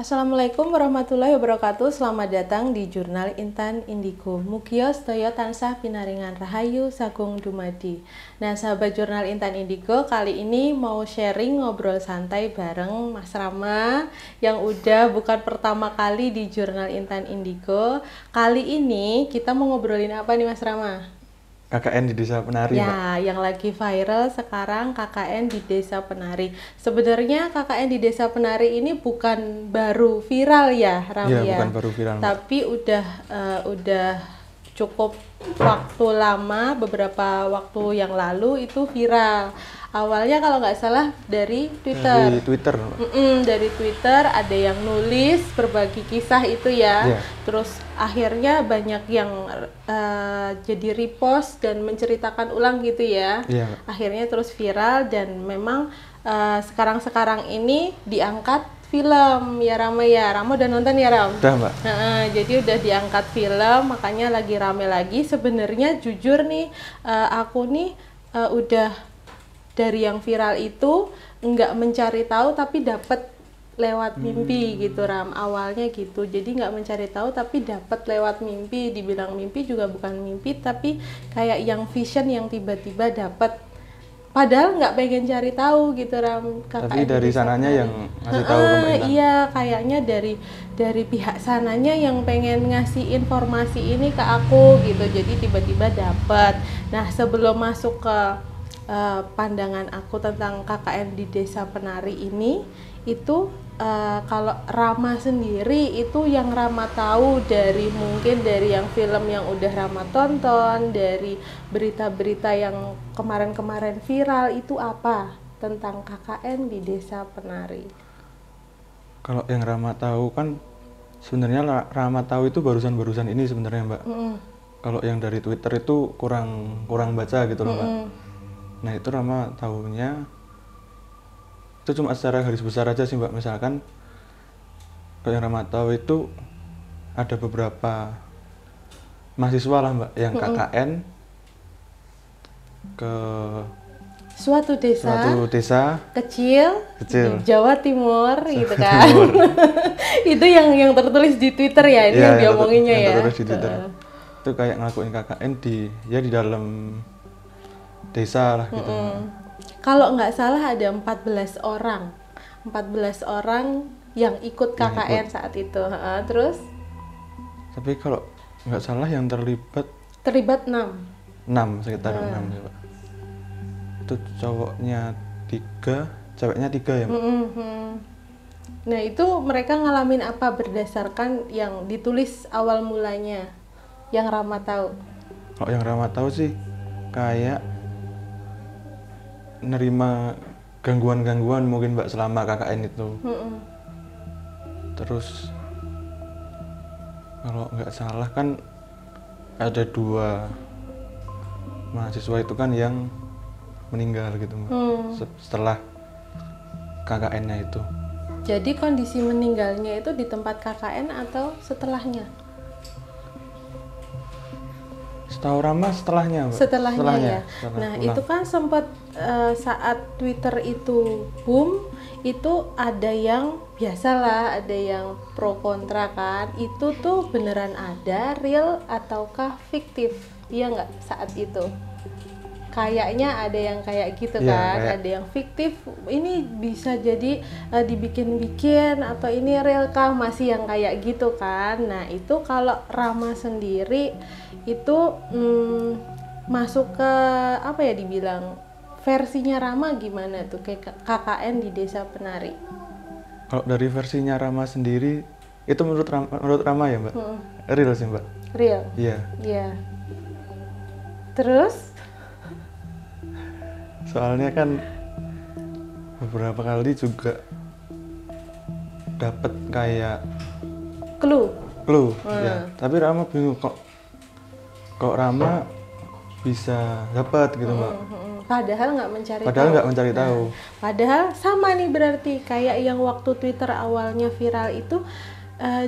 Assalamualaikum warahmatullahi wabarakatuh. Selamat datang di Jurnal Intan Indigo. Mugia sedaya tansah pinaringan rahayu sagung dumadi. Nah, sahabat Jurnal Intan Indigo, kali ini mau sharing ngobrol santai bareng Mas Rama yang udah bukan pertama kali di Jurnal Intan Indigo. Kali ini kita mau ngobrolin apa nih Mas Rama? KKN di Desa Penari, Mbak. Ya, yang lagi viral sekarang KKN di Desa Penari. Sebenarnya KKN di Desa Penari ini bukan baru viral ya, Ram Iya, ya. bukan baru viral, Mbak. Tapi udah cukup waktu lama, beberapa waktu yang lalu itu viral. Awalnya kalau nggak salah dari Twitter. Dari Twitter, Mbak. Dari Twitter ada yang nulis berbagi kisah itu ya. Iya. Terus akhirnya banyak yang jadi repost dan menceritakan ulang gitu ya. Iya, Mbak. Akhirnya terus viral dan memang sekarang ini diangkat film ya Rama ya. Rama udah nonton ya Ram? Udah, Mbak. Jadi udah diangkat film, makanya lagi rame lagi. Sebenarnya jujur nih, aku nih udah dari yang viral itu nggak mencari tahu tapi dapat lewat mimpi gitu Ram, awalnya gitu. Jadi nggak mencari tahu tapi dapat lewat mimpi. Dibilang mimpi juga bukan mimpi, tapi kayak yang vision yang tiba-tiba dapat, padahal nggak pengen cari tahu gitu Ram. Tapi dari sananya yang ngasih tahu ke Mbak Intan. Iya, kayaknya dari pihak sananya yang pengen ngasih informasi ini ke aku gitu. Jadi tiba-tiba dapat. Nah, sebelum masuk ke pandangan aku tentang KKN di Desa Penari ini, itu kalau Rama sendiri itu yang Rama tahu mungkin dari yang film yang udah Rama tonton, dari berita-berita yang kemarin-kemarin viral, itu apa tentang KKN di Desa Penari? Kalau yang Rama tahu kan sebenarnya Rama tahu itu barusan-barusan ini sebenarnya, Mbak. Kalau yang dari Twitter itu kurang baca gitu loh, Mbak. Nah, itu Rama tahunya itu cuma secara garis besar aja sih, Mbak. Misalkan kalau yang Rama tahu itu ada beberapa mahasiswa lah, Mbak, yang KKN ke suatu desa kecil di Jawa Timur gitu kan. Itu yang tertulis di Twitter ya, ini yang diomonginnya ya. Tertulis di Twitter. Itu kayak ngelakuin KKN di dalam desa lah gitu. Kalau nggak salah ada 14 orang yang ikut KKN saat itu. Terus? Tapi kalau nggak salah yang terlibat 6 sekitar 6 ya, Pak. Itu cowoknya 3, ceweknya 3 ya, Mbak. Nah, itu mereka ngalamin apa berdasarkan yang ditulis awal mulanya yang Rama tahu? Kalau yang Rama tahu sih kayak nerima gangguan-gangguan mungkin, Mbak, selama KKN itu. Terus kalau nggak salah kan ada 2 mahasiswa itu kan yang meninggal gitu, Mbak. Setelah KKN-nya itu. Jadi kondisi meninggalnya itu di tempat KKN atau setelahnya? Setahu Rama setelahnya, Mbak. Setelahnya ya. Nah, pulang. itu kan sempat saat Twitter itu boom, itu ada yang biasalah, ada yang pro kontra kan. Itu tuh beneran ada, real ataukah fiktif? Iya nggak saat itu? Kayaknya ada yang kayak gitu kan, ada yang fiktif. Ini bisa jadi dibikin-bikin atau ini real kah, masih yang kayak gitu kan. Nah, itu kalau Rama sendiri itu masuk ke apa ya dibilang, versinya Rama gimana tuh kayak KKN di Desa Penari? Kalau dari versinya Rama sendiri itu menurut Rama ya, Mbak. Real sih, Mbak. Real? Iya. Terus? Soalnya kan beberapa kali juga dapat kayak clue. Ya. Tapi Rama bingung kok Rama bisa dapat gitu, Mbak. Padahal nggak mencari tahu. Padahal sama nih berarti kayak yang waktu Twitter awalnya viral itu,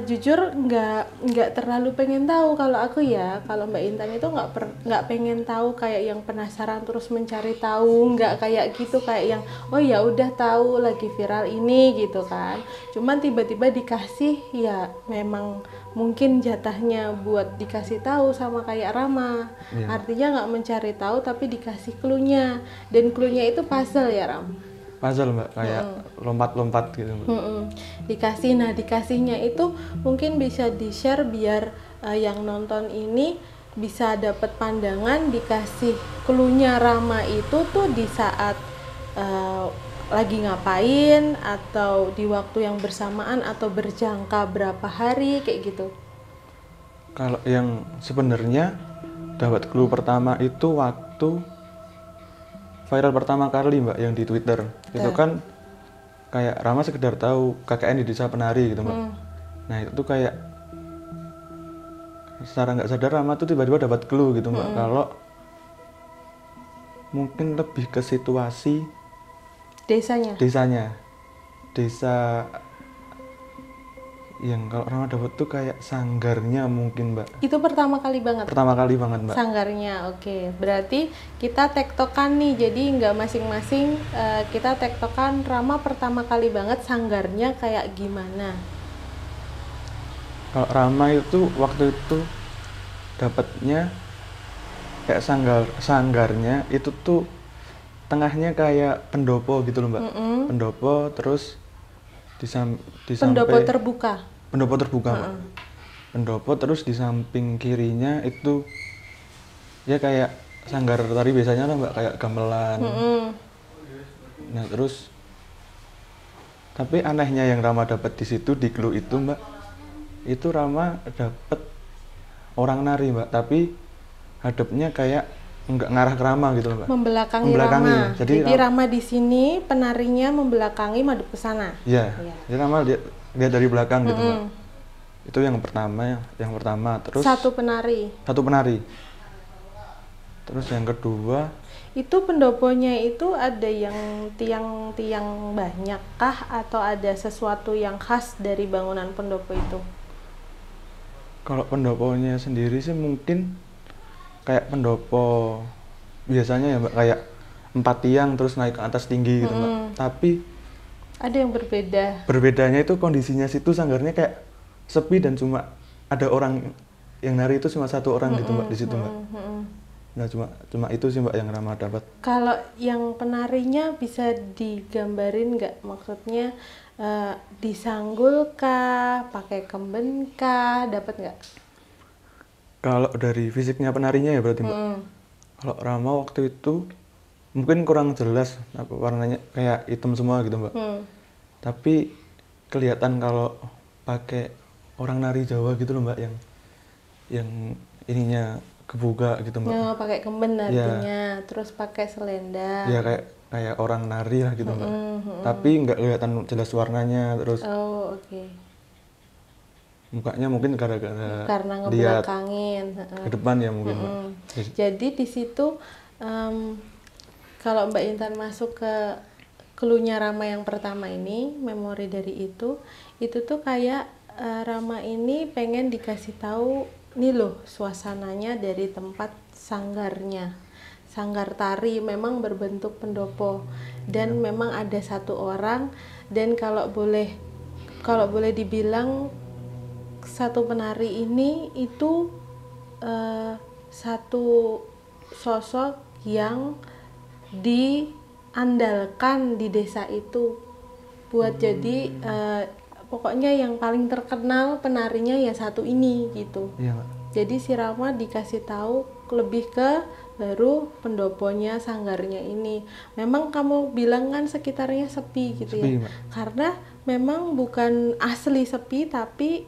Jujur nggak terlalu pengen tahu kalau aku ya. Kalau Mbak Intan itu nggak pengen tahu kayak yang penasaran terus mencari tahu, nggak kayak gitu, kayak yang oh ya udah tahu lagi viral ini gitu kan. Cuman tiba-tiba dikasih, ya memang mungkin jatahnya buat dikasih tahu sama kayak Rama. Artinya nggak mencari tahu tapi dikasih clue-nya, dan clue-nya itu puzzle ya Ram. Puzzle Mbak, kayak lompat-lompat gitu Mbak. Dikasih, nah dikasihnya itu mungkin bisa di-share biar yang nonton ini bisa dapat pandangan. Dikasih clue-nya Rama itu tuh di saat lagi ngapain, atau di waktu yang bersamaan, atau berjangka berapa hari kayak gitu. Kalau yang sebenarnya dapat clue pertama itu waktu viral pertama kali Mbak, yang di Twitter. Itu kan kayak Rama sekedar tahu KKN di Desa Penari gitu Mbak. Nah itu tuh kayak secara nggak sadar Rama tuh tiba-tiba dapat clue gitu Mbak, kalau mungkin lebih ke situasi desanya, desa yang kalau Rama dapat tuh kayak sanggarnya mungkin Mbak. Itu pertama kali banget Mbak, sanggarnya. Oke, berarti kita tektokan nih, jadi nggak masing-masing, kita tektokan Rama pertama kali banget sanggarnya kayak gimana. Kalau Rama itu waktu itu dapatnya kayak sanggarnya itu tuh tengahnya kayak pendopo gitu loh Mbak. Pendopo, terus pendopo terbuka Mbak. Pendopo, terus di samping kirinya itu ya kayak sanggar tari biasanya lah Mbak, kayak gamelan. Nah terus tapi anehnya yang Rama dapat di situ, di clue itu Mbak, itu Rama dapat orang nari Mbak, tapi hadapnya kayak nggak ngarah ke Rama gitu Mbak. Membelakangi Rama. Jadi Rama di sini penarinya membelakangi madep ke sana. Iya. Jadi Rama lihat dari belakang gitu Mbak. Itu yang pertama. Terus satu penari. Terus yang kedua itu pendoponya itu ada yang tiang-tiang banyak kah, atau ada sesuatu yang khas dari bangunan pendopo itu? Kalau pendoponya sendiri sih mungkin kayak pendopo biasanya ya Mbak, kayak 4 tiang terus naik ke atas tinggi gitu Mbak. Tapi ada yang berbedanya itu kondisinya situ sanggarnya kayak sepi dan cuma ada orang yang nari, itu cuma 1 orang gitu Mbak di situ Mbak. Nah cuma itu sih Mbak yang Rama dapat. Kalau yang penarinya bisa digambarin nggak, maksudnya disanggul kah, pakai kemben kah, dapat nggak? Kalau dari fisiknya penarinya ya berarti Mbak. Kalau Rama waktu itu mungkin kurang jelas warnanya, kayak hitam semua gitu Mbak. Tapi kelihatan kalau pakai orang nari Jawa gitu loh Mbak, yang ininya kebuka gitu Mbak. Oh, pakai kemben artinya. Terus pakai selendang. Ya kayak orang nari lah gitu Mbak. Tapi nggak kelihatan jelas warnanya. Terus oke. Mukanya mungkin karena ngebelakangin ke depan ya mungkin Mbak. Jadi di situ kalau Mbak Intan masuk ke clue-nya Rama yang pertama ini, memori dari itu tuh kayak Rama ini pengen dikasih tahu nih loh suasananya dari tempat sanggarnya. Sanggar tari memang berbentuk pendopo, dan memang ada 1 orang, dan kalau boleh dibilang 1 penari ini itu satu sosok yang diandalkan di desa itu buat jadi pokoknya yang paling terkenal penarinya ya 1 ini gitu. Jadi si Rama dikasih tahu lebih ke baru pendoponya, sanggarnya ini. Memang kamu bilang kan sekitarnya sepi gitu ya. Mbak. Karena memang bukan asli sepi, tapi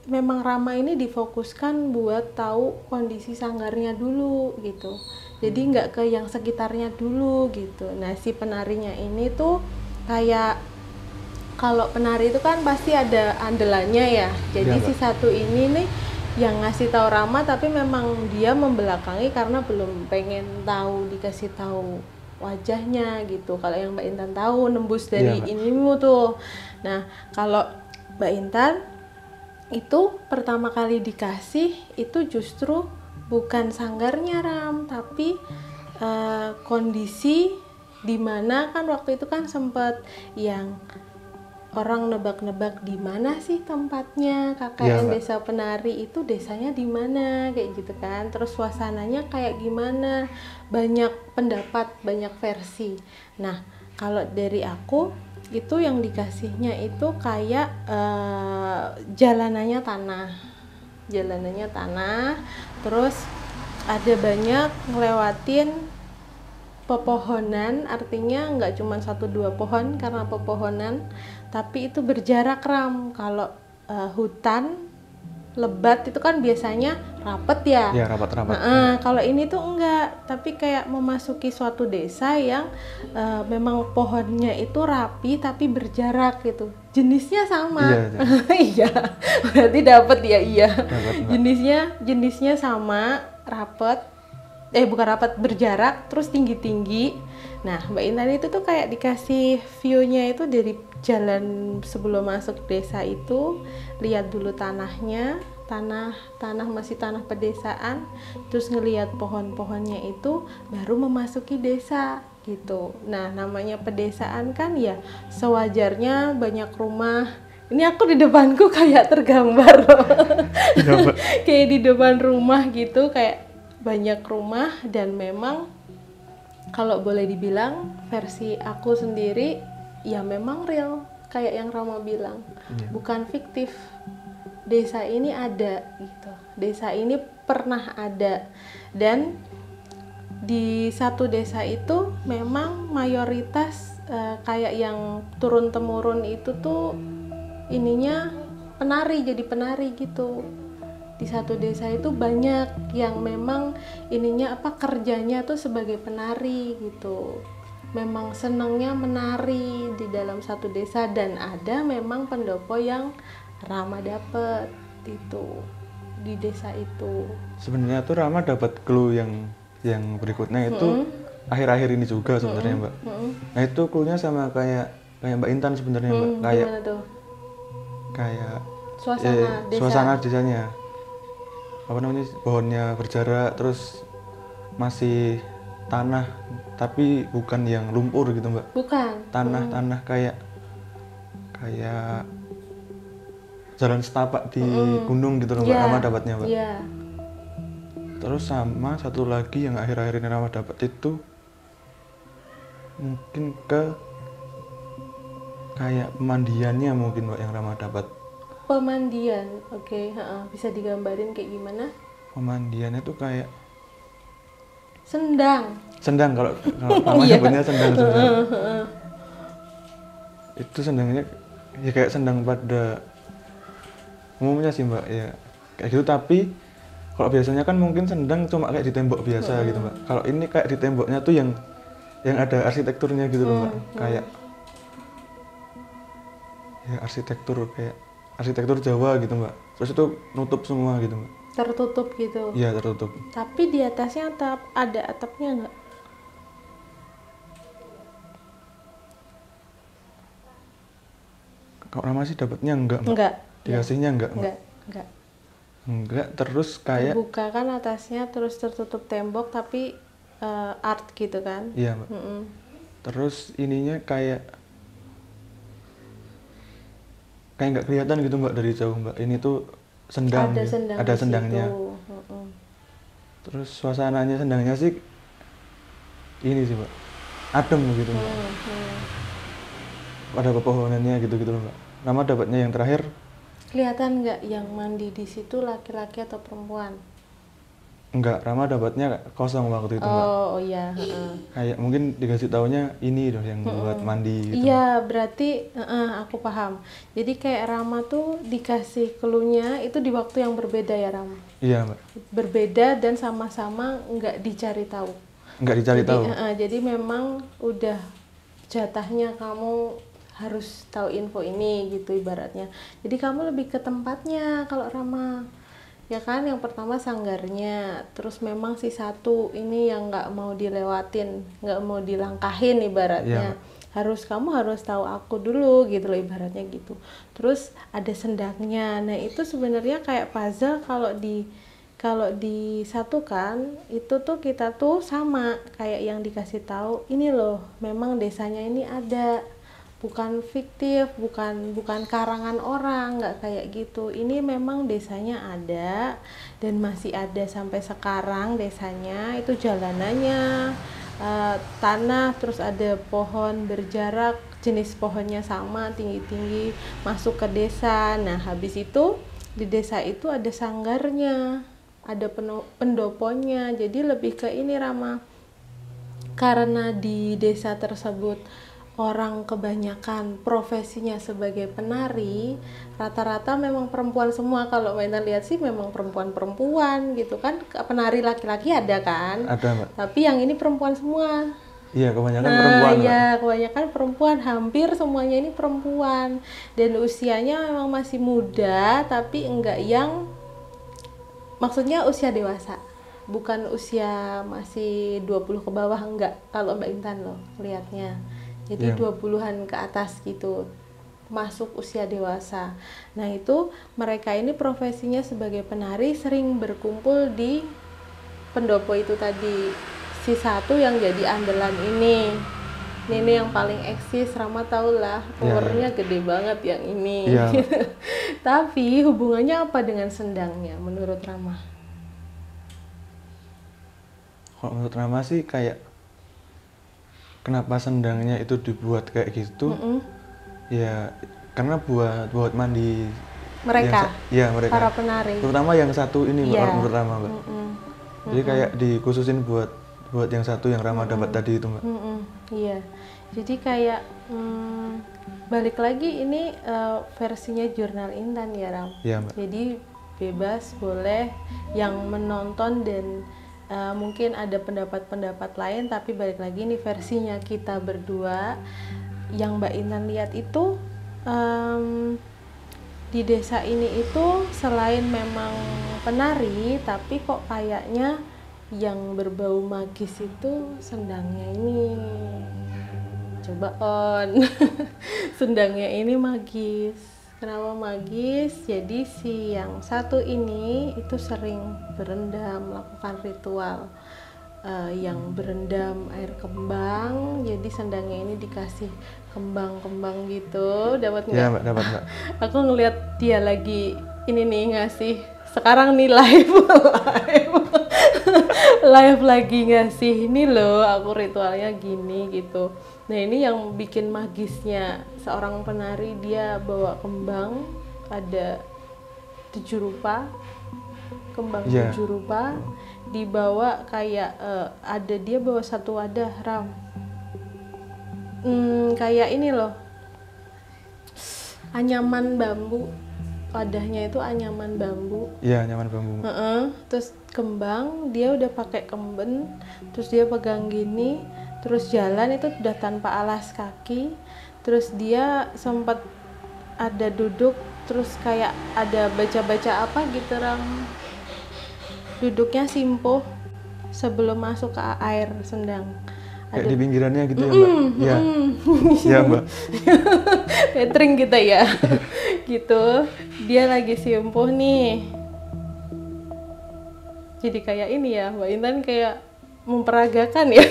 memang Rama ini difokuskan buat tahu kondisi sanggarnya dulu gitu. Jadi nggak ke yang sekitarnya dulu gitu. Nah si penarinya ini tuh kayak, kalau penari itu kan pasti ada andalannya ya. Jadi si 1 ini nih yang ngasih tahu Rama, tapi memang dia membelakangi karena belum pengen tahu, dikasih tahu wajahnya gitu. Kalau yang Mbak Intan tahu nembus dari inimu tuh. Nah kalau Mbak Intan itu pertama kali dikasih itu justru bukan sanggarnya Ram, tapi kondisi dimana kan waktu itu kan sempat yang orang nebak-nebak di mana sih tempatnya KKN Desa Penari itu, desanya di mana kayak gitu kan, terus suasananya kayak gimana, banyak pendapat, banyak versi. Nah kalau dari aku itu yang dikasihnya itu kayak jalanannya tanah, terus ada banyak ngelewatin pepohonan, artinya nggak cuma 1-2 pohon karena pepohonan, tapi itu berjarak Ram. Kalau hutan lebat itu kan biasanya rapet ya. Iya, rapat-rapat. Kalau ini tuh enggak, tapi kayak memasuki suatu desa yang memang pohonnya itu rapi tapi berjarak gitu. Jenisnya sama. Iya. Berarti dapat ya, iya. Jenisnya sama, rapet. Bukan rapat, berjarak, terus tinggi-tinggi. Nah, Mbak Intan itu tuh kayak dikasih view-nya itu dari jalan sebelum masuk desa itu, lihat dulu tanahnya, tanah masih tanah pedesaan, terus ngelihat pohon-pohonnya itu, baru memasuki desa gitu. Nah, namanya pedesaan kan ya sewajarnya banyak rumah. Ini aku di depanku kayak tergambar loh. Kayak di depan rumah gitu, kayak banyak rumah, dan memang kalau boleh dibilang versi aku sendiri ya memang real kayak yang Rama bilang, bukan fiktif. Desa ini ada gitu, desa ini pernah ada, dan di satu desa itu memang mayoritas kayak yang turun temurun itu tuh ininya penari, jadi penari gitu. Di satu desa itu banyak yang memang ininya kerjanya tuh sebagai penari gitu, memang senangnya menari di dalam satu desa, dan ada memang pendopo yang Rama dapet itu di desa itu. Sebenarnya tuh Rama dapat clue yang berikutnya itu akhir-akhir ini juga sebenarnya Mbak. Nah itu clue-nya sama kayak Mbak Intan sebenarnya Mbak, kayak gimana tuh? Kayak suasana desanya. Pohonnya berjarak, terus masih tanah tapi bukan yang lumpur gitu Mbak. Bukan. Tanah kayak jalan setapak di gunung gitu loh Mbak. Rama dapatnya Mbak. Terus sama satu lagi yang akhir-akhir ini Rama dapat itu mungkin kayak pemandiannya mungkin Mbak yang Rama dapat. Pemandian, oke. Bisa digambarin kayak gimana? Pemandiannya tuh kayak sendang kalau namanya sebenarnya sendang. Itu sendangnya ya kayak sendang pada umumnya sih Mbak, ya kayak gitu. Tapi kalau biasanya kan mungkin sendang cuma kayak di tembok biasa gitu Mbak. Kalau ini kayak di temboknya tuh yang ada arsitekturnya gitu loh Mbak. Kayak ya arsitektur Jawa gitu Mbak. Terus itu nutup semua gitu Mbak. Tertutup gitu. Iya, tertutup. Tapi di atasnya ada atapnya nggak? Kalau Rama sih dapatnya enggak Mbak. Enggak. Dikasihnya enggak Mbak. Enggak, terus kayak terbuka kan atasnya, terus tertutup tembok tapi art gitu kan. Iya Mbak. Terus ininya kayak nggak kelihatan gitu Mbak dari jauh Mbak. Ini tuh sendang. Ada sendangnya. Terus suasananya sendangnya sih ini sih Mbak, adem gitu Mbak. Ada pepohonannya gitu-gitu loh Mbak. Rama dapatnya yang terakhir. Kelihatan nggak yang mandi di situ laki-laki atau perempuan? Enggak, Rama dapatnya kosong waktu itu Mbak. Oh iya. Kayak mungkin dikasih taunya ini dong yang buat mandi gitu. Iya, berarti aku paham. Jadi kayak Rama tuh dikasih clue-nya itu di waktu yang berbeda ya Rama? Iya Mbak. Berbeda dan sama-sama nggak dicari tahu. Nggak dicari tahu. Jadi memang udah jatahnya kamu harus tahu info ini gitu ibaratnya. Jadi kamu lebih ke tempatnya kalau Rama. Ya kan, yang pertama sanggarnya, terus memang si satu ini yang nggak mau dilewatin, nggak mau dilangkahin ibaratnya. kamu harus tahu aku dulu gitu loh, ibaratnya gitu. Terus ada sendangnya. Nah itu sebenarnya kayak puzzle, kalau disatukan itu tuh kita tuh sama kayak yang dikasih tahu, ini loh memang desanya ini ada, bukan fiktif, bukan karangan orang, nggak kayak gitu. Ini memang desanya ada dan masih ada sampai sekarang desanya. Itu jalanannya, tanah, terus ada pohon berjarak, jenis pohonnya sama, tinggi-tinggi, masuk ke desa. Nah habis itu di desa itu ada sanggarnya, ada pendoponya. Jadi lebih ke ini Rama, karena di desa tersebut orang kebanyakan profesinya sebagai penari, rata-rata memang perempuan semua. Kalau Mbak Intan lihat sih memang perempuan-perempuan gitu kan. Penari laki-laki ada kan? Ada, Mbak. Tapi yang ini perempuan semua. Iya, kebanyakan perempuan, Mbak. Iya, kebanyakan perempuan, hampir semuanya ini perempuan. Dan usianya memang masih muda, tapi enggak yang, maksudnya usia dewasa. Bukan usia masih 20 ke bawah, enggak. Kalau Mbak Intan loh lihatnya. Jadi 20-an ke atas gitu, masuk usia dewasa. Nah itu mereka ini profesinya sebagai penari, sering berkumpul di pendopo itu tadi. Si satu yang jadi andalan ini yang paling eksis, Rama tau lah, umurnya gede banget yang ini. Tapi hubungannya apa dengan sendangnya menurut Rama? Kalau menurut Rama sih kayak, kenapa sendangnya itu dibuat kayak gitu? Ya karena buat mandi mereka, mereka, para penari, terutama yang satu ini, menurut Rama, Mbak. Jadi kayak dikhususin buat yang satu yang Rama dapat tadi itu, Mbak. Iya, jadi kayak balik lagi ini versinya Jurnal Intan ya Ram. Iya, Mbak. Jadi bebas, boleh yang menonton dan mungkin ada pendapat-pendapat lain, tapi balik lagi ini versinya kita berdua. Yang Mbak Intan lihat itu di desa ini itu selain memang penari, tapi kok kayaknya yang berbau magis itu sendangnya ini. Coba on. Sendangnya ini magis. Kenapa magis? Jadi si yang satu ini itu sering berendam, melakukan ritual yang berendam air kembang. Jadi sendangnya ini dikasih kembang-kembang gitu. Dapat nggak? Iya, Mbak, dapat, Mbak. Aku ngeliat dia lagi ini nih ngasih. Sekarang nih live lagi ngasih ini loh, aku ritualnya gini gitu. Nah ini yang bikin magisnya seorang penari, dia bawa kembang ada 7 rupa, kembang 7 rupa, dibawa kayak ada, dia bawa satu wadah Ram, kayak ini loh, anyaman bambu. Wadahnya itu anyaman bambu. Iya, anyaman bambu. Terus kembang, dia udah pakai kemben, terus dia pegang gini, terus jalan itu udah tanpa alas kaki. Terus dia sempat ada duduk, terus kayak ada baca-baca apa gitu Ram. Duduknya simpuh sebelum masuk ke air sendang. Kayak di pinggirannya gitu ya, Mbak? Iya. Iya, Mbak. Catering kita ya. Gitu. Dia lagi simpuh nih. Jadi kayak ini ya, Mbak Intan kayak memperagakan ya.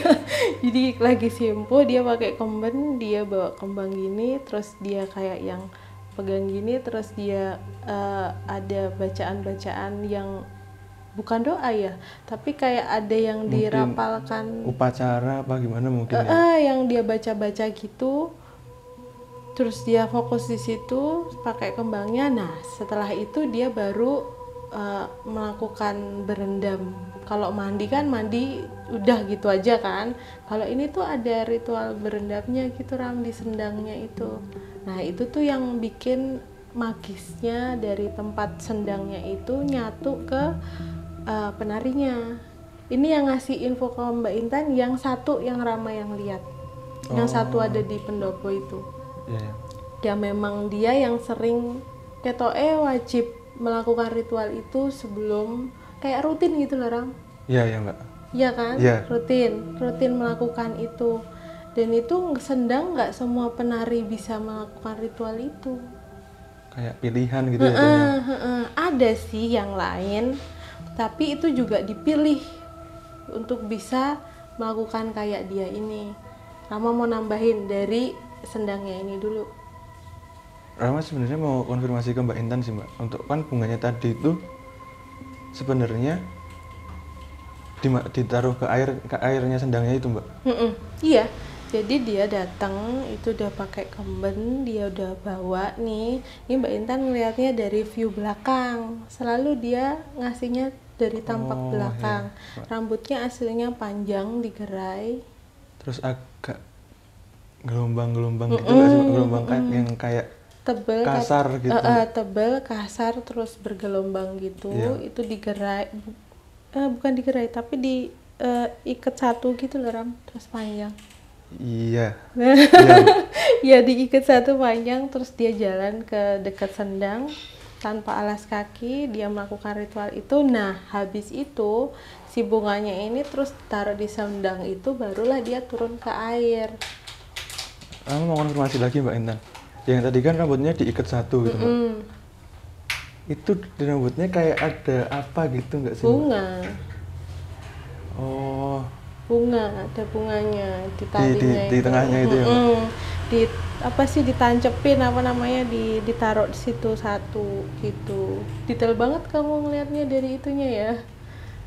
Jadi lagi simpuh, dia pakai kemben, dia bawa kembang gini, terus dia kayak yang pegang gini, terus dia ada bacaan-bacaan yang bukan doa ya, tapi kayak ada yang mungkin dirapalkan, upacara apa gimana mungkin yang dia baca-baca gitu. Terus dia fokus di situ pakai kembangnya. Nah setelah itu dia baru melakukan berendam. Kalau mandi kan mandi udah gitu aja kan. Kalau ini tuh ada ritual berendamnya gitu Ram, di sendangnya itu. Nah itu tuh yang bikin magisnya dari tempat sendangnya itu nyatu ke penarinya. Ini yang ngasih info ke Mbak Intan, yang satu yang Rama yang lihat, yang satu ada di pendopo itu. Ya memang dia yang sering ketoke wajib melakukan ritual itu sebelum, kayak rutin gitu loh Ram. Iya Mbak. Iya kan? Ya. Rutin melakukan itu. Dan itu sendang nggak semua penari bisa melakukan ritual itu. Kayak pilihan gitu ya ternyata. Ada sih yang lain, tapi itu juga dipilih untuk bisa melakukan kayak dia ini. Rama mau nambahin dari sendangnya ini dulu. Rama sebenarnya mau konfirmasi ke Mbak Intan sih Mbak, untuk kan bunganya tadi itu sebenarnya ditaruh ke airnya sendangnya itu Mbak. Iya, jadi dia datang itu udah pakai kemben, dia udah bawa nih. Ini Mbak Intan ngelihatnya dari view belakang, selalu dia ngasihnya dari tampak belakang. Iya. Rambutnya aslinya panjang digerai, Terus agak gelombang-gelombang gitu nggak sih Mbak? Gelombang yang kayak tebel kasar gitu. tebel kasar terus bergelombang gitu. Iya. Itu digerai, bukan digerai tapi diikat satu gitu loh Ram, terus panjang. Iya. Iya. Ya diikat satu panjang, terus dia jalan ke dekat sendang tanpa alas kaki, dia melakukan ritual itu. Nah habis itu si bunganya ini terus taruh di sendang itu, barulah dia turun ke air. Kamu mau konfirmasi lagi Mbak Intan, yang tadi kan rambutnya diikat satu gitu Mbak. Itu di rambutnya kayak ada apa gitu nggak sih Mbak? Bunga. Oh, Bunga, ada bunganya di talinya di tengahnya itu ya Mbak? Di apa sih, ditancepin apa namanya, ditaruh di situ satu gitu. Detail banget kamu ngelihatnya dari itunya ya,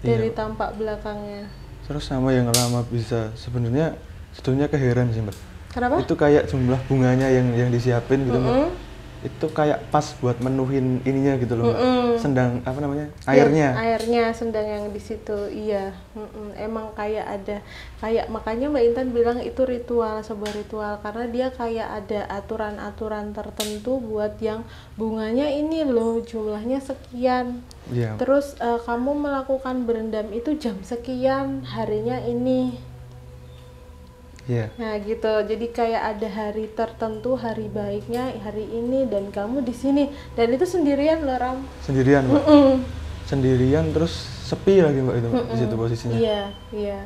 dari Iya. tampak belakangnya. Terus sama yang lama bisa, sebenarnya keheran sih Mbak. Kenapa? Itu kayak jumlah bunganya yang disiapin gitu Mbak. Itu kayak pas buat menuhin ininya gitu loh Mbak. Sendang apa namanya? Airnya. Airnya sendang yang di situ, iya. Emang kayak ada, kayak makanya Mbak Intan bilang itu ritual, sebuah ritual, karena dia kayak ada aturan-aturan tertentu buat yang bunganya ini loh jumlahnya sekian. Iya. Terus kamu melakukan berendam itu jam sekian, harinya ini. Iya. Nah gitu, jadi kayak ada hari tertentu, hari baiknya hari ini, dan kamu di sini, dan itu sendirian loh Ram. Sendirian Mbak. Sendirian terus sepi lagi Mbak itu Mbak, di situ posisinya. Iya.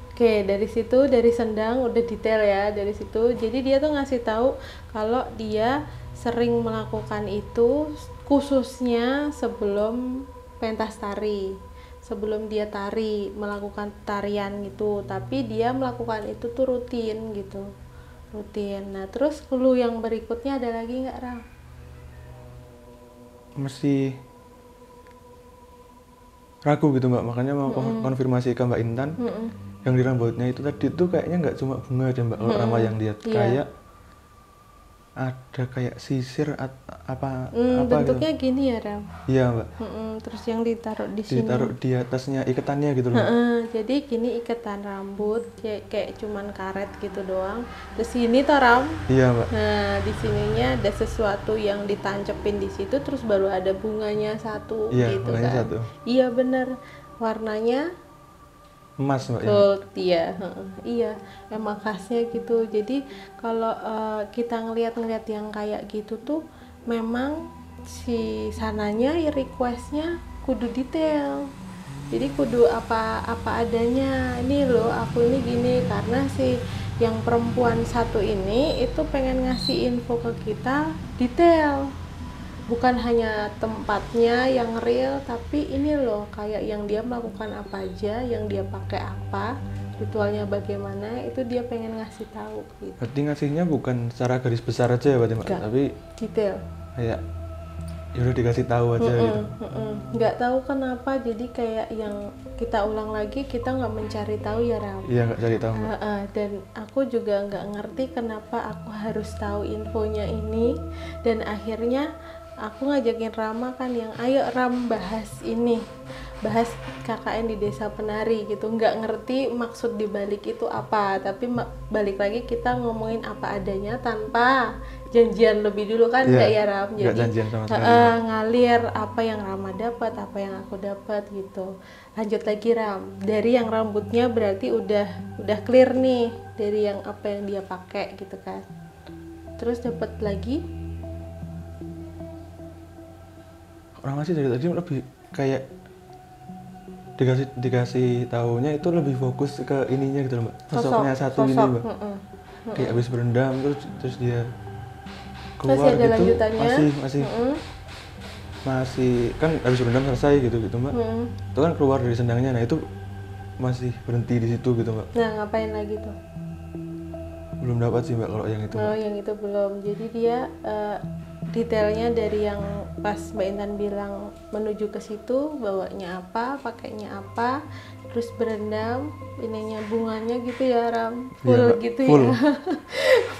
Oke, dari situ, dari sendang udah detail ya dari situ. Jadi dia tuh ngasih tahu kalau dia sering melakukan itu khususnya sebelum pentas tari, sebelum dia tari, melakukan tarian gitu. Tapi dia melakukan itu tuh rutin gitu, rutin. Nah terus clue yang berikutnya ada lagi nggak Ram? Masih ragu gitu Mbak, makanya mau konfirmasi ke Mbak Intan. Yang di rambutnya itu tadi tuh kayaknya nggak cuma bunga deh Mbak, kalau Rama yang lihat. Kayak ada kayak sisir apa bentuknya gitu. gini ya Ram. Iya Mbak. Terus yang ditaruh di sini, Ditaruh di atasnya ikatannya gitu loh. jadi gini ikatan rambut kayak cuman karet gitu doang. Terus sini tuh Ram. Iya Mbak. Nah di sininya ada sesuatu yang ditancepin di situ, terus baru ada bunganya satu. Iya, gitu bunganya kan. satu. Iya bener, warnanya Emas Mbak. gold ya. Iya emang khasnya gitu. Jadi kalau kita ngelihat yang kayak gitu tuh memang si sananya requestnya kudu detail, jadi kudu apa adanya. Ini loh aku ini gini, karena si yang perempuan satu ini itu pengen ngasih info ke kita detail, bukan hanya tempatnya yang real, tapi ini loh kayak yang dia melakukan apa aja, yang dia pakai apa, ritualnya bagaimana, itu dia pengen ngasih tahu gitu. Berarti ngasihnya bukan secara garis besar aja ya berarti Mbak, tapi detail. Kayak ya udah dikasih tahu aja gitu. Nggak tahu kenapa, jadi kayak yang kita ulang lagi, kita nggak mencari tahu ya Ram. Iya nggak cari tahu Mbak. Dan aku juga nggak ngerti kenapa aku harus tahu infonya ini, dan akhirnya aku ngajakin Rama kan, yang ayo Ram bahas ini, bahas KKN di Desa Penari gitu. Nggak ngerti maksud dibalik itu apa, tapi balik lagi kita ngomongin apa adanya tanpa janjian lebih dulu kan. Nggak ya Ram, nggak jadi janjian sama sekali. ngalir apa yang Rama dapat, apa yang aku dapat gitu. Lanjut lagi Ram, dari yang rambutnya berarti udah clear nih, dari yang apa yang dia pakai gitu kan. Terus dapat lagi Orang masih dari tadi lebih kayak dikasih tahunya itu lebih fokus ke ininya gitu loh, Mbak. Sosoknya satu ini, Mbak. Kayak habis berendam terus dia keluar masih ada gitu. lanjutannya? Masih kan habis berendam selesai gitu Mbak. Itu kan keluar dari sendangnya. Nah, itu masih berhenti di situ gitu, Mbak. Nah, ngapain lagi tuh? Belum dapat sih, Mbak, kalau yang itu. Oh, yang itu belum. Jadi dia detailnya dari yang pas Mbak Intan bilang menuju ke situ, bawanya apa, pakainya apa, terus berendam, ininya bunganya gitu ya, Ram, full Mbak, gitu full. ya,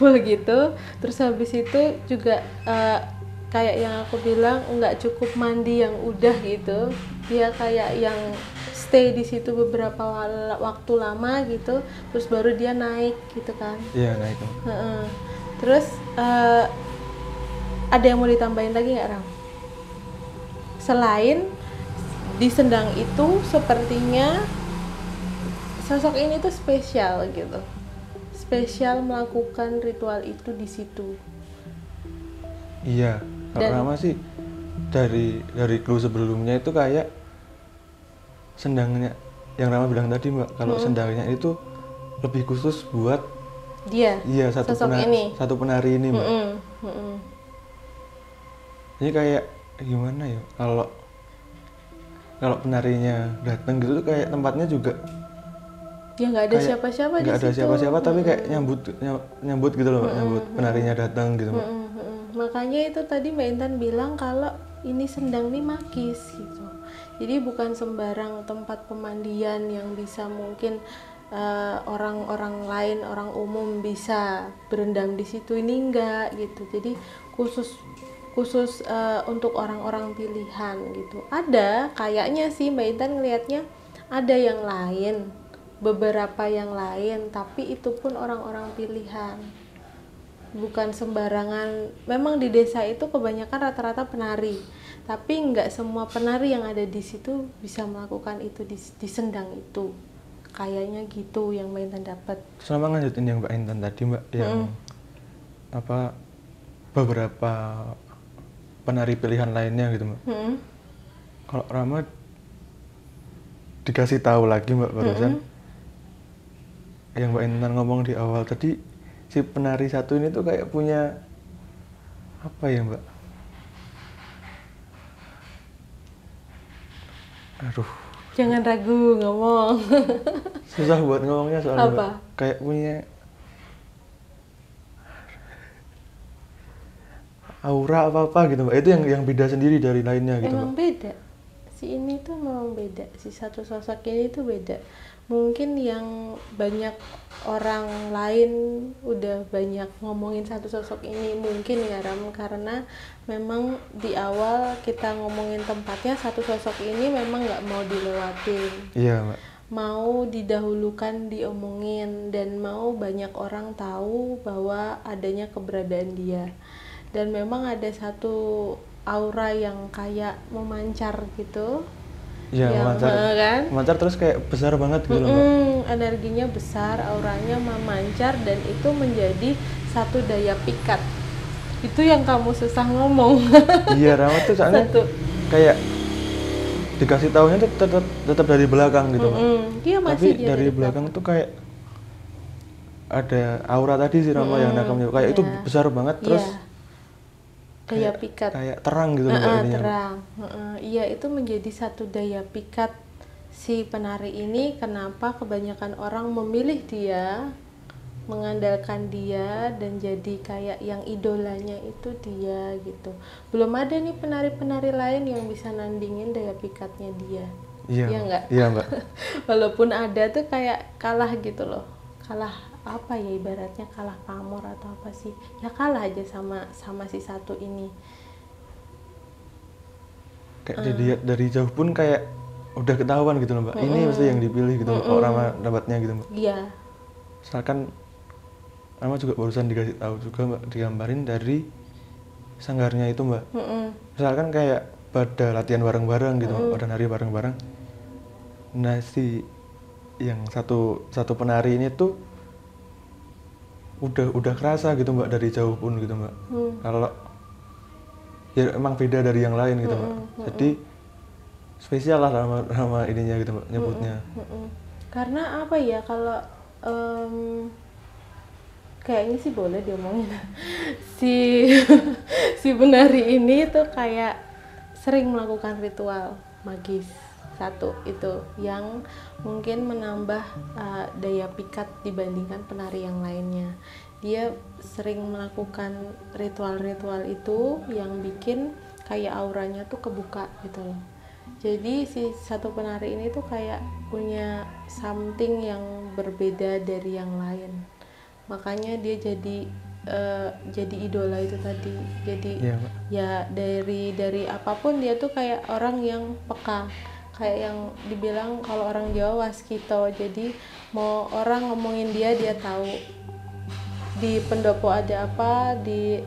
full gitu. Terus habis itu juga kayak yang aku bilang nggak cukup mandi yang udah gitu, dia kayak yang stay di situ beberapa waktu lama gitu, terus baru dia naik gitu kan. Iya, naik. Terus ada yang mau ditambahin lagi nggak, Ram? Selain di sendang itu sepertinya sosok ini tuh spesial gitu, spesial melakukan ritual itu di situ. Iya, kalau Rama sih dari clue sebelumnya itu kayak sendangnya yang Rama bilang tadi, Mbak, kalau sendangnya itu lebih khusus buat dia. Iya, satu penari ini, Mbak. Ini kayak gimana ya, kalau penarinya datang gitu tuh kayak tempatnya juga ya nggak ada siapa-siapa di situ. Nggak ada siapa-siapa, tapi kayak nyambut gitu loh, Mbak. Nyambut penarinya datang gitu, Mbak. Makanya itu tadi Mbak Intan bilang kalau ini sendang nih magis gitu. Jadi bukan sembarang tempat pemandian yang bisa mungkin orang-orang lain, orang umum bisa berendam di situ, ini enggak gitu. Jadi khusus untuk orang-orang pilihan gitu. Ada kayaknya sih Mbak Intan ngelihatnya ada yang lain, beberapa yang lain, tapi itu pun orang-orang pilihan, bukan sembarangan. Memang di desa itu kebanyakan rata-rata penari, tapi nggak semua penari yang ada di situ bisa melakukan itu di sendang itu. Kayaknya gitu yang Mbak Intan dapat. Selama lanjutin yang Mbak Intan tadi, Mbak, yang apa beberapa penari pilihan lainnya gitu, Mbak. Kalau Rama dikasih tahu lagi, Mbak, barusan yang Mbak Intan ngomong di awal tadi, si penari satu ini tuh kayak punya apa ya, Mbak? Aduh. Jangan ragu ngomong. Susah buat ngomongnya soalnya, Apa? Mbak. Kayak punya aura apa gitu, Mbak. Itu yang beda sendiri dari lainnya gitu, Emang Mbak. beda. Si ini tuh memang beda. Si satu sosok ini tuh beda. Mungkin yang banyak orang lain udah banyak ngomongin satu sosok ini mungkin ya, Ram, karena memang di awal kita ngomongin tempatnya, satu sosok ini memang nggak mau dilewatin. Iya, Mbak. Mau didahulukan diomongin dan mau banyak orang tahu bahwa adanya keberadaan dia. Dan memang ada satu aura yang kayak memancar gitu. Iya, memancar terus kayak besar banget gitu loh, Mbak. Energinya besar, auranya memancar, dan itu menjadi satu daya pikat. Itu yang kamu susah ngomong. Iya, Rama tuh soalnya kayak dikasih tahunya tuh tetap dari belakang gitu, Mbak. Dia masih tapi dari belakang tuh kayak ada aura tadi sih, Rama, yang nakamnya kayak itu besar banget, terus daya pikat kayak terang gitu, Mbak, ininya. Terang. Iya, itu menjadi satu daya pikat si penari ini. Kenapa kebanyakan orang memilih dia, mengandalkan dia, dan jadi kayak yang idolanya itu dia gitu. Belum ada nih penari-penari lain yang bisa nandingin daya pikatnya dia. Iya, enggak? Iya, Mbak. Walaupun ada tuh kayak kalah gitu loh. Kalah apa ya, ibaratnya kalah pamor atau apa sih, ya kalah aja sama si satu ini. Kayak dilihat dari jauh pun kayak udah ketahuan gitu loh, Mbak. Ini mesti yang dipilih gitu, kalau Rama dapatnya gitu, Mbak. Iya. Misalkan Rama juga barusan dikasih tahu juga, Mbak, digambarin dari sanggarnya itu, Mbak. Misalkan kayak pada latihan bareng-bareng gitu, pada nari bareng-bareng. Nah, si yang satu penari ini tuh udah kerasa gitu, Mbak, dari jauh pun gitu, Mbak. Kalau ya emang beda dari yang lain gitu, Mbak. Jadi spesial lah Rama ininya gitu Mbak, nyebutnya. Karena apa ya, kalau kayaknya sih boleh diomongin si si penari ini tuh kayak sering melakukan ritual magis satu itu yang mungkin menambah daya pikat dibandingkan penari yang lainnya. Dia sering melakukan ritual-ritual itu yang bikin kayak auranya tuh kebuka gitu loh. Jadi si satu penari ini tuh kayak punya something yang berbeda dari yang lain. Makanya dia jadi idola itu tadi. Jadi ya dari apapun dia tuh kayak orang yang peka. Kayak yang dibilang kalau orang Jawa waskito. Jadi mau orang ngomongin dia tahu. Di pendopo ada apa, di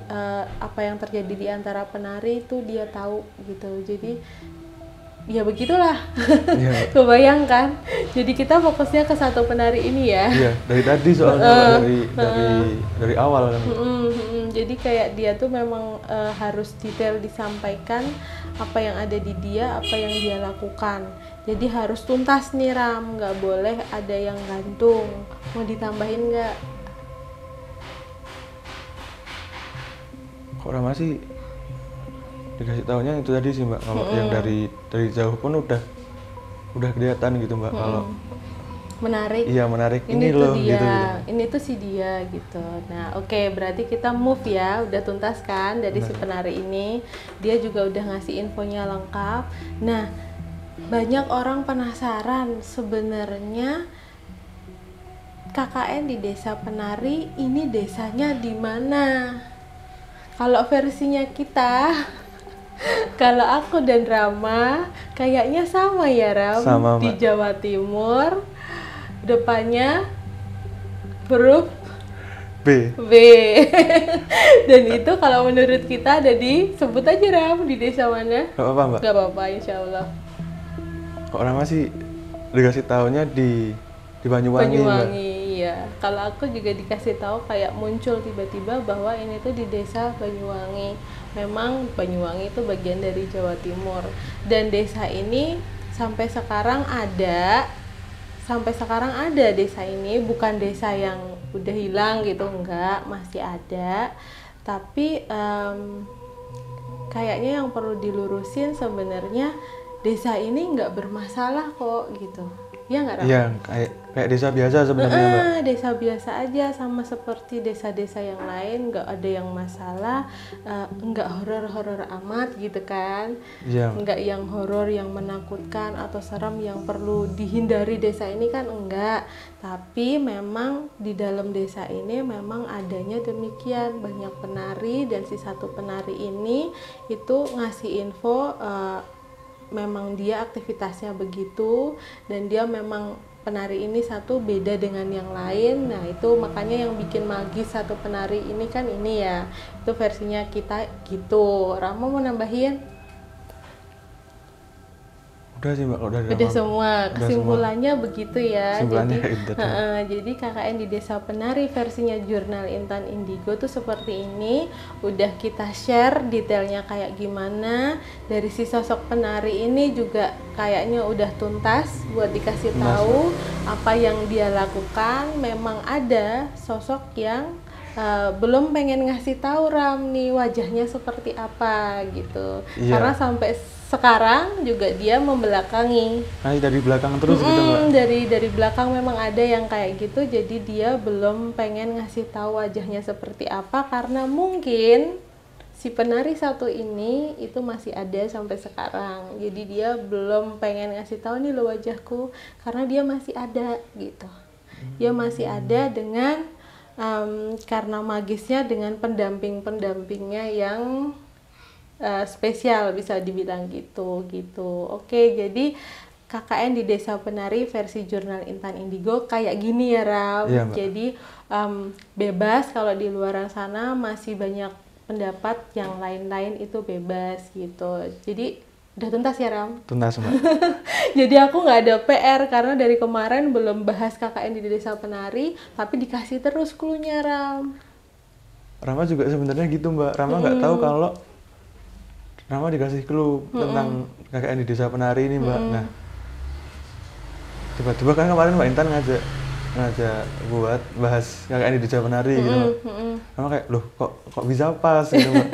apa yang terjadi di antara penari itu dia tahu gitu. Jadi ya begitulah. Kebayangkan. Jadi kita fokusnya ke satu penari ini ya. Iya, dari tadi soalnya dari awal kan. Jadi kayak dia tuh memang harus detail disampaikan apa yang ada di dia, apa yang dia lakukan. Jadi harus tuntas nih Ram, nggak boleh ada yang gantung. Mau ditambahin nggak? Kok Rama sih dikasih tahunya itu tadi sih Mbak, kalau yang dari jauh pun udah kelihatan gitu Mbak, kalau menarik. Iya, menarik. Ini loh dia. Gitu. Ini tuh si dia gitu. Nah, oke, berarti kita move ya, udah tuntas kan dari si penari ini. Dia juga udah ngasih infonya lengkap. Nah, banyak orang penasaran sebenarnya KKN di Desa Penari ini desanya di mana? Kalau versinya kita, kalau aku dan Rama kayaknya sama ya Ram, sama, di Jawa Timur, depannya huruf B. Dan itu kalau menurut kita ada di, sebut aja Ram, di desa mana? Gak apa-apa Mbak? Gak apa-apa, insya Allah. Kok Rama sih dikasih tahunya di Banyuwangi Mbak? Iya. Kalau aku juga dikasih tahu kayak muncul tiba-tiba bahwa ini tuh di desa Banyuwangi. Memang Banyuwangi itu bagian dari Jawa Timur. Dan desa ini sampai sekarang ada desa ini, bukan desa yang udah hilang gitu, enggak, masih ada. Tapi kayaknya yang perlu dilurusin sebenarnya desa ini nggak bermasalah kok gitu. Ya nggak Ram? Iya, kayak desa biasa sebenarnya Mbak. Desa biasa aja, sama seperti desa-desa yang lain, nggak ada yang masalah, nggak horor-horor amat gitu kan. Iya. Nggak yang horor yang menakutkan atau serem yang perlu dihindari desa ini kan enggak. Tapi memang di dalam desa ini memang adanya demikian, banyak penari, dan si satu penari ini itu ngasih info memang dia aktivitasnya begitu, dan dia memang penari ini satu beda dengan yang lain. Nah itu makanya yang bikin magis satu penari ini kan ini ya, itu versinya kita gitu. Rama mau nambahin? Udah sih Mbak, udah semua. Kesimpulannya semua. Begitu ya. Jadi KKN di Desa Penari versinya Jurnal Intan Indigo tuh seperti ini. Udah kita share detailnya kayak gimana. Dari si sosok penari ini juga kayaknya udah tuntas buat dikasih tahu apa yang dia lakukan. Memang ada sosok yang belum pengen ngasih tahu Ram nih wajahnya seperti apa gitu. Karena sampai sekarang juga dia membelakangi. Dari belakang terus gitu Mbak? Dari belakang memang ada yang kayak gitu, jadi dia belum pengen ngasih tahu wajahnya seperti apa karena mungkin si penari satu ini itu masih ada sampai sekarang. Jadi dia belum pengen ngasih tahu nih lo wajahku karena dia masih ada gitu. Dia masih ada dengan karena magisnya dengan pendampingnya yang spesial bisa dibilang gitu. Oke, jadi KKN di Desa Penari versi Jurnal Intan Indigo kayak gini ya Ram. Iya, jadi bebas, kalau di luar sana masih banyak pendapat yang lain-lain itu bebas gitu. Jadi udah tuntas ya Ram? Tuntas Mbak. Jadi aku nggak ada PR karena dari kemarin belum bahas KKN di Desa Penari, tapi dikasih terus clue-nya Ram. Rama juga sebenarnya gitu Mbak. Rama nggak tahu kalau Rama dikasih clue tentang KKN di Desa Penari ini Mbak. Nah tiba-tiba kan kemarin Mbak Intan ngajak buat bahas KKN di Desa Penari gitu Mbak. Rama kayak loh kok bisa pas gitu Mbak.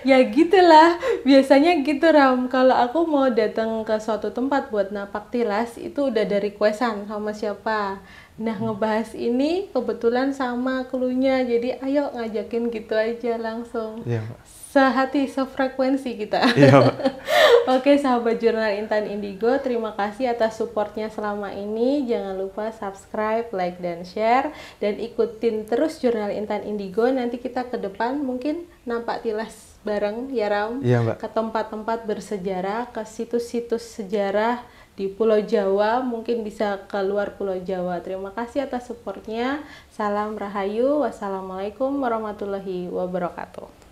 Ya gitulah, biasanya gitu Ram. Kalau aku mau datang ke suatu tempat buat napak tilas, itu udah dari requestan sama siapa. Nah ngebahas ini kebetulan sama cluenya, jadi ayo ngajakin gitu aja langsung. Iya Mbak. Sehati, sefrekuensi kita. Iya Mbak. Oke sahabat Jurnal Intan Indigo, terima kasih atas supportnya selama ini. Jangan lupa subscribe, like, dan share. Dan ikutin terus Jurnal Intan Indigo. Nanti kita ke depan mungkin nampak tilas bareng ya Ram. Iya Mbak. Ke tempat-tempat bersejarah, ke situs-situs sejarah di Pulau Jawa, mungkin bisa keluar Pulau Jawa. Terima kasih atas supportnya. Salam Rahayu. Wassalamualaikum warahmatullahi wabarakatuh.